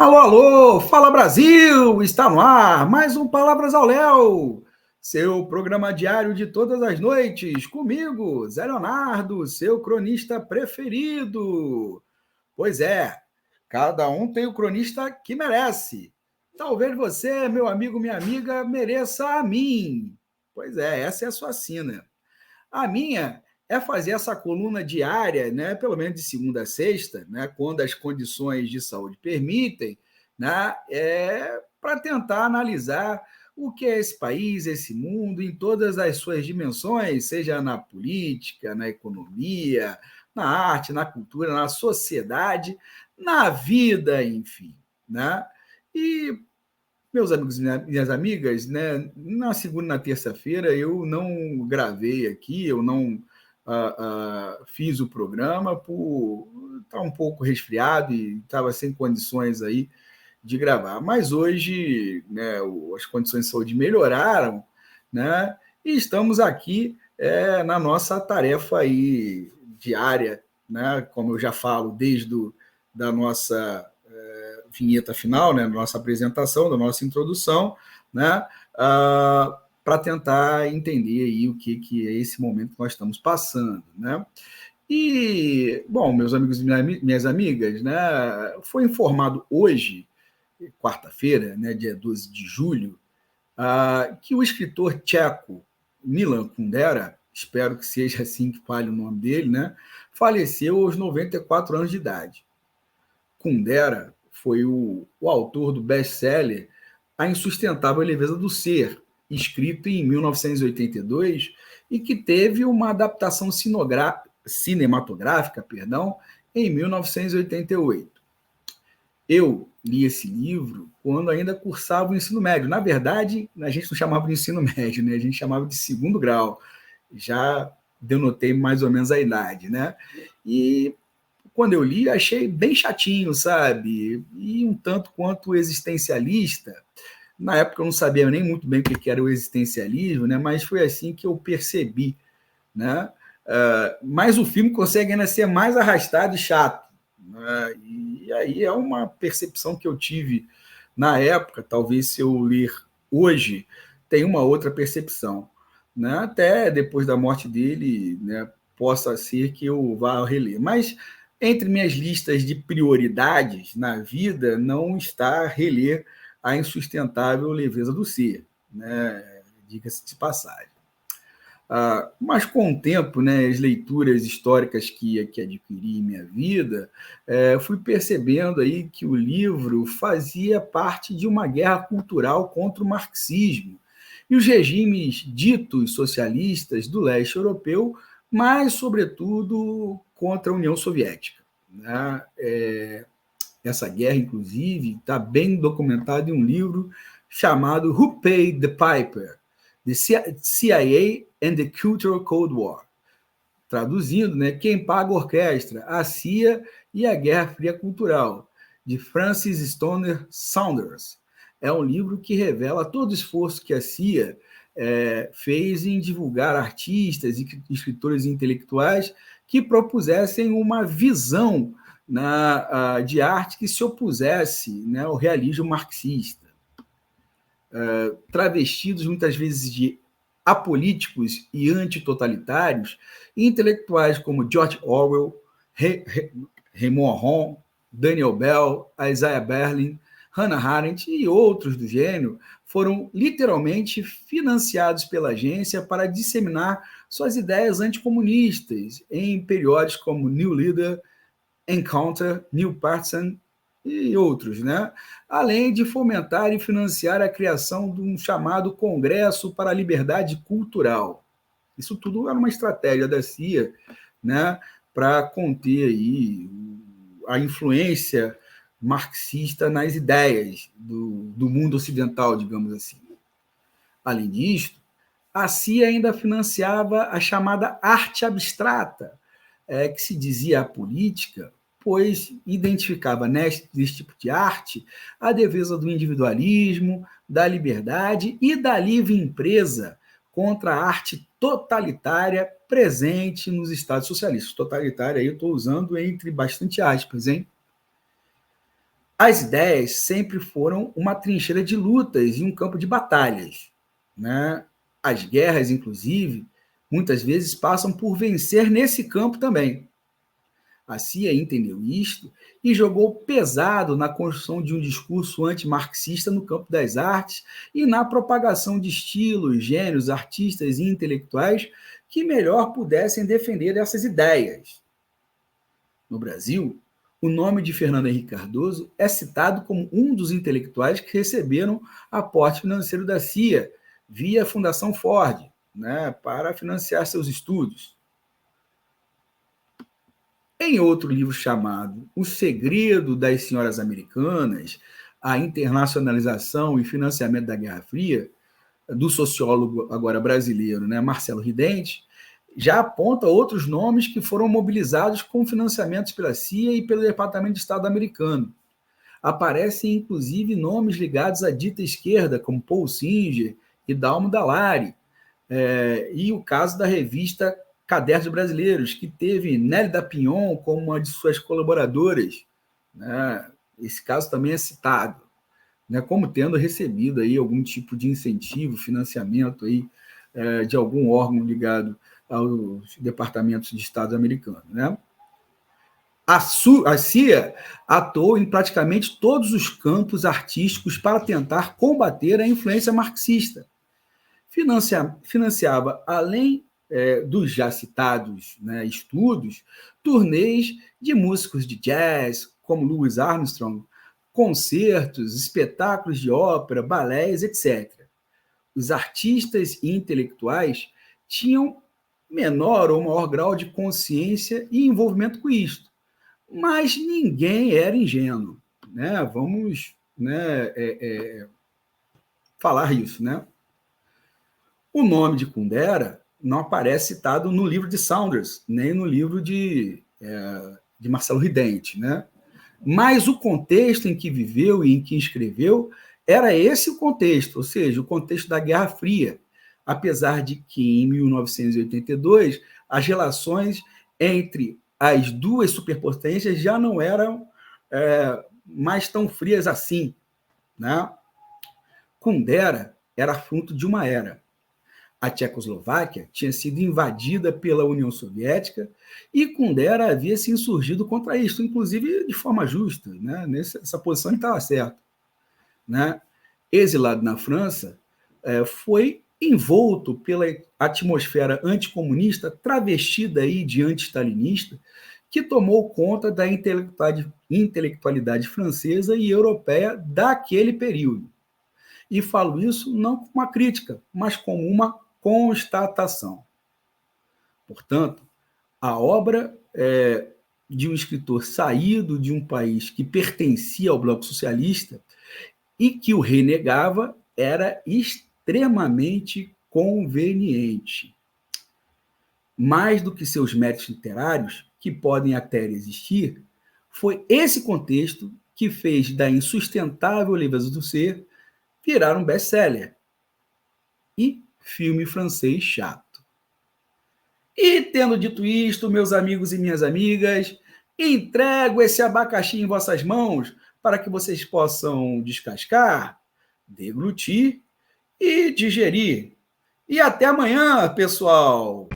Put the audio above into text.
Alô, alô, fala Brasil! Está no ar mais um Palavras ao Léo, seu programa diário de todas as noites, comigo, Zé Leonardo, seu cronista preferido. Pois é, cada um tem o cronista que merece. Talvez você, meu amigo, minha amiga, mereça a mim. Pois é, essa é a sua sina. A minha é fazer essa coluna diária, né, pelo menos de segunda a sexta, né, quando as condições de saúde permitem, né, para tentar analisar o que é esse país, esse mundo, em todas as suas dimensões, seja na política, na economia, na arte, na cultura, na sociedade, na vida, enfim. Né? E meus amigos e minhas amigas, né, na segunda e na terça-feira eu não gravei aqui, eu não fiz o programa por estar um pouco resfriado e estava sem condições aí de gravar. Mas hoje, né, as condições de saúde melhoraram, né, e estamos aqui na nossa tarefa aí diária, né, como eu já falo desde da nossa vinheta final, né, da nossa apresentação, da nossa introdução, né, para tentar entender aí o que é esse momento que nós estamos passando, né? E, bom, meus amigos e minhas amigas, né, foi informado hoje, quarta-feira, né, dia 12 de julho, que o escritor tcheco Milan Kundera, espero que seja assim que fale o nome dele, né, faleceu aos 94 anos de idade. Kundera foi o autor do best-seller A Insustentável Leveza do Ser, escrito em 1982 e que teve uma adaptação cinematográfica, em 1988. Eu li esse livro quando ainda cursava o ensino médio. Na verdade, a gente não chamava de ensino médio, né? A gente chamava de segundo grau. Já denotei mais ou menos a idade, né? E quando eu li, achei bem chatinho, sabe? E um tanto quanto existencialista. Na época eu não sabia nem muito bem o que era o existencialismo, né? Mas foi assim que eu percebi, né? Mas o filme consegue ainda ser mais arrastado e chato, né? E aí é uma percepção que eu tive na época, talvez se eu ler hoje, tenha uma outra percepção, né? Até depois da morte dele, né? Possa ser que eu vá reler. Mas entre minhas listas de prioridades na vida não está reler A Insustentável Leveza do Ser, né? Diga-se de passagem. Mas com o tempo, né, as leituras históricas que adquiri em minha vida, fui percebendo aí que o livro fazia parte de uma guerra cultural contra o marxismo e os regimes ditos socialistas do leste europeu, mas, sobretudo, contra a União Soviética. Né? Essa guerra, inclusive, está bem documentada em um livro chamado Who Paid the Piper? The CIA and the Cultural Cold War. Traduzindo, né, Quem Paga a Orquestra, a CIA e a Guerra Fria Cultural, de Francis Stoner Saunders. É um livro que revela todo o esforço que a CIA fez em divulgar artistas e escritores intelectuais que propusessem uma visão de arte que se opusesse, né, ao realismo marxista. Travestidos muitas vezes de apolíticos e antitotalitários, e intelectuais como George Orwell, Raymond Aron, Daniel Bell, Isaiah Berlin, Hannah Arendt e outros do gênero foram literalmente financiados pela agência para disseminar suas ideias anticomunistas em periódicos como New Leader, Encounter, New Partisan e outros, né? Além de fomentar e financiar a criação de um chamado Congresso para a Liberdade Cultural. Isso tudo era uma estratégia da CIA, né, para conter aí a influência marxista nas ideias do mundo ocidental, digamos assim. Além disso, a CIA ainda financiava a chamada arte abstrata, que se dizia apolítica, pois identificava nesse tipo de arte a defesa do individualismo, da liberdade e da livre empresa contra a arte totalitária presente nos Estados socialistas. Totalitária aí eu estou usando entre bastante aspas, hein? As ideias sempre foram uma trincheira de lutas e um campo de batalhas, né? As guerras, inclusive, muitas vezes passam por vencer nesse campo também. A CIA entendeu isto e jogou pesado na construção de um discurso antimarxista no campo das artes e na propagação de estilos, gênios, artistas e intelectuais que melhor pudessem defender essas ideias. No Brasil, o nome de Fernando Henrique Cardoso é citado como um dos intelectuais que receberam aporte financeiro da CIA via a Fundação Ford, né, para financiar seus estudos. Em outro livro chamado O Segredo das Senhoras Americanas, a internacionalização e financiamento da Guerra Fria, do sociólogo agora brasileiro, né, Marcelo Ridente, já aponta outros nomes que foram mobilizados com financiamentos pela CIA e pelo Departamento de Estado americano. Aparecem, inclusive, nomes ligados à dita esquerda, como Paul Singer e Dalmo Dallari, e o caso da revista Cadernos Brasileiros, que teve Nélida Pinhon como uma de suas colaboradoras. Né? Esse caso também é citado, né, como tendo recebido aí algum tipo de incentivo, financiamento aí, de algum órgão ligado aos departamentos de Estado americanos. Né? A CIA atuou em praticamente todos os campos artísticos para tentar combater a influência marxista. Financiava, além dos já citados, né, estudos, turnês de músicos de jazz, como Louis Armstrong, concertos, espetáculos de ópera, balés, etc. Os artistas e intelectuais tinham menor ou maior grau de consciência e envolvimento com isto, mas ninguém era ingênuo. Né? Vamos, né, falar isso, né? O nome de Kundera não aparece citado no livro de Saunders, nem no livro de Marcelo Ridente, né? Mas o contexto em que viveu e em que escreveu era esse o contexto, ou seja, o contexto da Guerra Fria, apesar de que, em 1982, as relações entre as duas superpotências já não eram mais tão frias assim. Né? Kundera era fruto de uma era. A Tchecoslováquia tinha sido invadida pela União Soviética e Kundera havia se insurgido contra isso, inclusive de forma justa. Né? Nessa posição ele estava certo. Né? Exilado na França, foi envolto pela atmosfera anticomunista travestida aí de anti-stalinista que tomou conta da intelectualidade francesa e europeia daquele período. E falo isso não como uma crítica, mas como uma constatação. Portanto, a obra de um escritor saído de um país que pertencia ao bloco socialista e que o renegava era extremamente conveniente. Mais do que seus méritos literários, que podem até existir, foi esse contexto que fez da insustentável leveza do ser virar um best-seller e filme francês chato. E tendo dito isto, meus amigos e minhas amigas, entrego esse abacaxi em vossas mãos para que vocês possam descascar, deglutir e digerir. E até amanhã, pessoal!